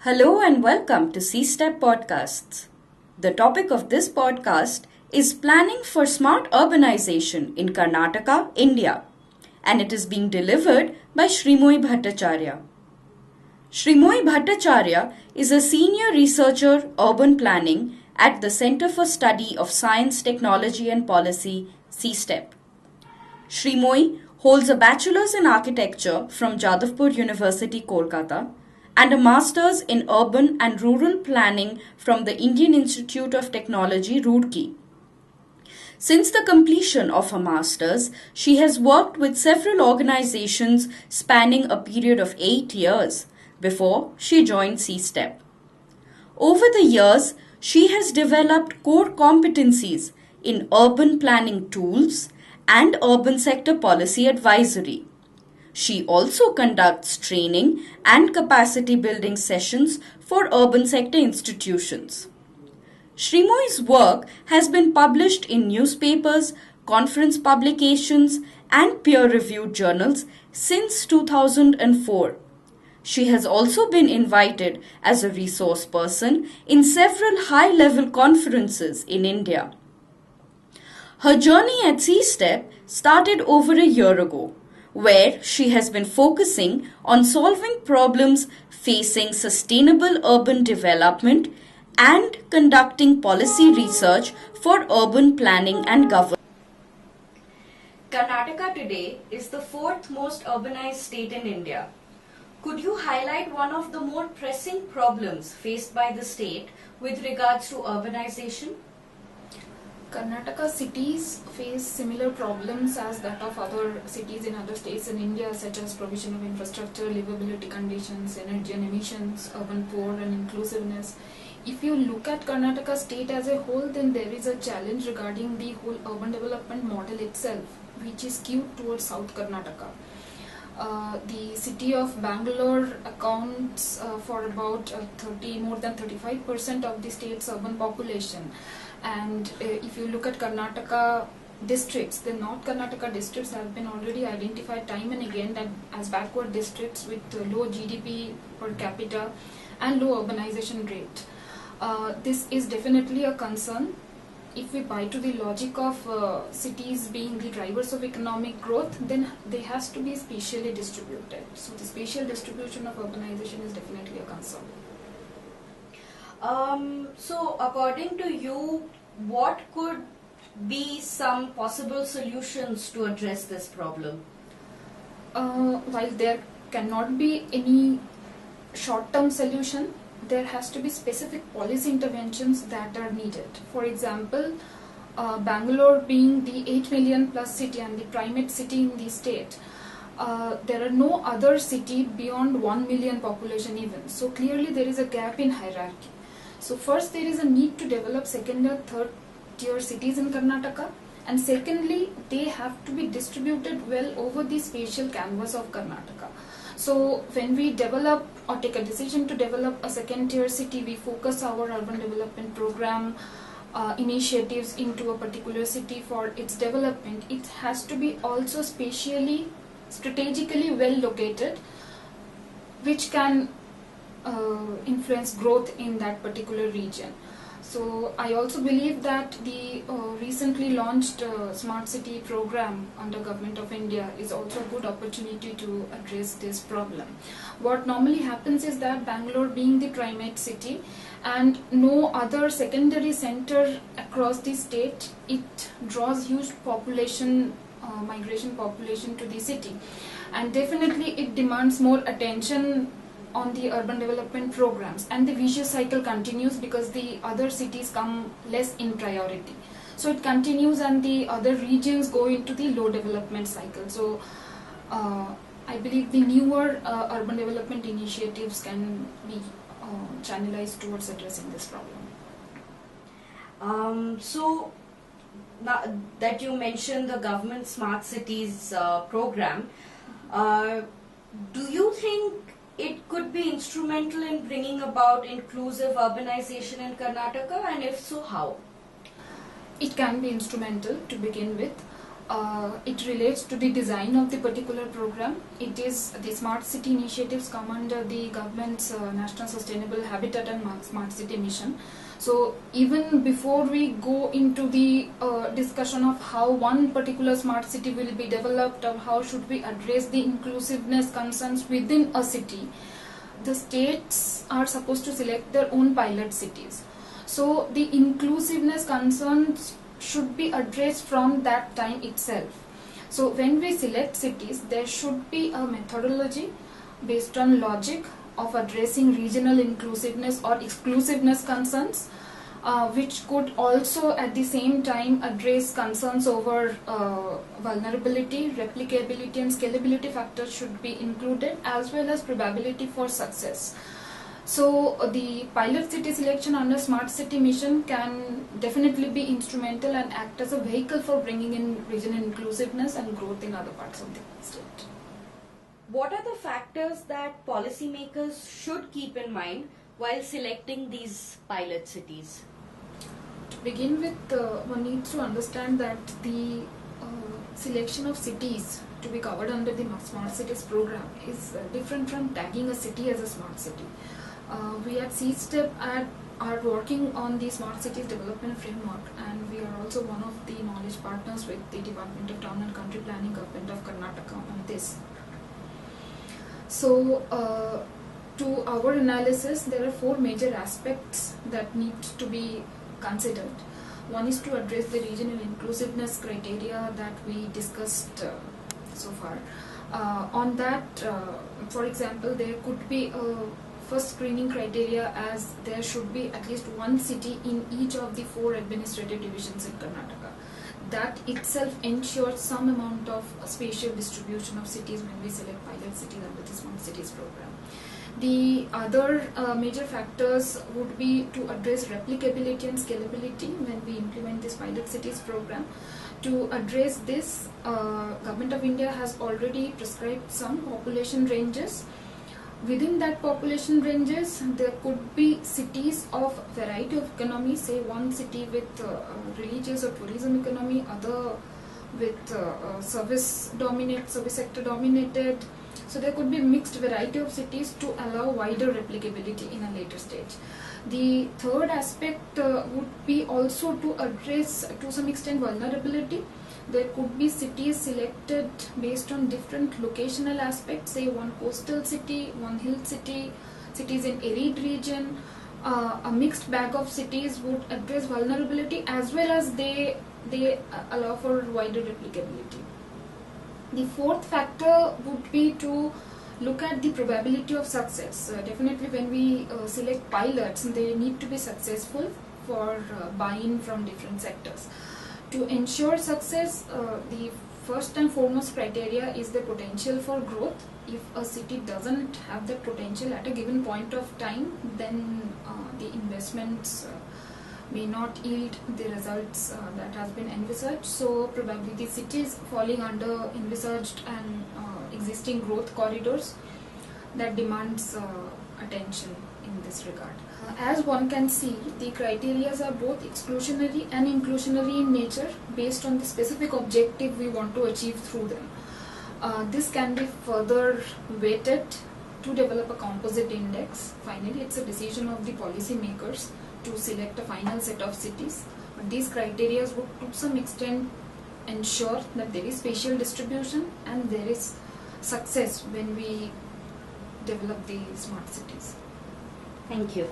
Hello and welcome to C-Step Podcasts. The topic of this podcast is planning for smart urbanization in Karnataka, India, and it is being delivered by Srimoy Bhattacharya. Srimoy Bhattacharya is a senior researcher urban planning at the Center for Study of Science, Technology and Policy, C-Step. Srimoy holds a bachelor's in architecture from Jadavpur University, Kolkata, and a master's in urban and rural planning from the Indian Institute of Technology, Roorkee. Since the completion of her master's, she has worked with several organizations spanning a period of 8 years before she joined C-Step. Over the years, she has developed core competencies in urban planning tools and urban sector policy advisory. She also conducts training and capacity building sessions for urban sector institutions. Srimoy's work has been published in newspapers, conference publications, and peer-reviewed journals since 2004. She has also been invited as a resource person in several high-level conferences in India. Her journey at C-Step started over a year ago, where she has been focusing on solving problems facing sustainable urban development and conducting policy research for urban planning and governance. Karnataka today is the fourth most urbanized state in India. Could you highlight one of the more pressing problems faced by the state with regards to urbanization? Karnataka cities face similar problems as that of other cities in other states in India, such as provision of infrastructure, livability conditions, energy and emissions, urban poor and inclusiveness. If you look at Karnataka state as a whole, then there is a challenge regarding the whole urban development model itself, which is skewed towards South Karnataka. The city of Bangalore accounts for about more than 35% of the state's urban population. And if you look at Karnataka districts, the North Karnataka districts have been already identified time and again that as backward districts with low GDP per capita and low urbanization rate. This is definitely a concern. If we buy to the logic of cities being the drivers of economic growth, then they has to be spatially distributed. So the spatial distribution of urbanization is definitely a concern. So according to you, what could be some possible solutions to address this problem? While there cannot be any short-term solution, there has to be specific policy interventions that are needed. For example, Bangalore being the 8 million plus city and the primate city in the state, there are no other city beyond 1 million population even. So clearly there is a gap in hierarchy. So first there is a need to develop second or third tier cities in Karnataka, and secondly they have to be distributed well over the spatial canvas of Karnataka. So when we develop or take a decision to develop a second tier city, we focus our urban development program initiatives into a particular city for its development. It has to be also spatially, strategically well located, which can influence growth in that particular region. So I also believe that the recently launched Smart City program under Government of India is also a good opportunity to address this problem. What normally happens is that Bangalore being the primate city and no other secondary center across the state, it draws huge population, migration population to the city, and definitely it demands more attention on the urban development programs, and the vicious cycle continues because the other cities come less in priority. So it continues and the other regions go into the low development cycle. So I believe the newer urban development initiatives can be channelized towards addressing this problem. So now that you mentioned the government smart cities program, do you think it could be instrumental in bringing about inclusive urbanization in Karnataka, and if so, how? It can be instrumental to begin with. It relates to the design of the particular program. It is the smart city initiatives come under the government's National Sustainable Habitat and Smart City Mission. So even before we go into the discussion of how one particular smart city will be developed or how should we address the inclusiveness concerns within a city, the states are supposed to select their own pilot cities. So the inclusiveness concerns should be addressed from that time itself. So when we select cities, there should be a methodology based on logic of addressing regional inclusiveness or exclusiveness concerns, which could also at the same time address concerns over vulnerability, replicability and scalability factors should be included, as well as probability for success. So the pilot city selection under Smart City Mission can definitely be instrumental and act as a vehicle for bringing in regional inclusiveness and growth in other parts of the state. What are the factors that policymakers should keep in mind while selecting these pilot cities? To begin with, one needs to understand that the selection of cities to be covered under the Smart Cities program is different from tagging a city as a smart city. We at C-STEP are working on the Smart Cities Development Framework, and we are also one of the knowledge partners with the Department of Town and Country Planning, Government of Karnataka on this. So, to our analysis, there are 4 major aspects that need to be considered. One is to address the regional inclusiveness criteria that we discussed so far. On that, for example, there could be a first screening criteria as there should be at least one city in each of the 4 administrative divisions in Karnataka. That itself ensures some amount of spatial distribution of cities when we select pilot cities under the Smart Cities program. The other major factors would be to address replicability and scalability when we implement this pilot cities program. To address this, Government of India has already prescribed some population ranges. Within that population ranges, there could be cities of variety of economy, say one city with religious or tourism economy, other with service sector dominated. So there could be mixed variety of cities to allow wider replicability in a later stage. The third aspect would be also to address to some extent vulnerability. There could be cities selected based on different locational aspects, say one coastal city, one hill city, cities in arid region. A mixed bag of cities would address vulnerability as well as they allow for wider replicability. The fourth factor would be to look at the probability of success. Definitely when we select pilots, they need to be successful for buy-in from different sectors. To ensure success, the first and foremost criteria is the potential for growth. If a city doesn't have that potential at a given point of time, then the investments may not yield the results that has been envisaged. So probably the cities falling under envisaged and existing growth corridors that demands attention in this regard. As one can see, the criteria are both exclusionary and inclusionary in nature based on the specific objective we want to achieve through them. This can be further weighted to develop a composite index. Finally, it's a decision of the policy makers to select a final set of cities. But these criteria would to some extent ensure that there is spatial distribution and there is success when we develop the smart cities. Thank you.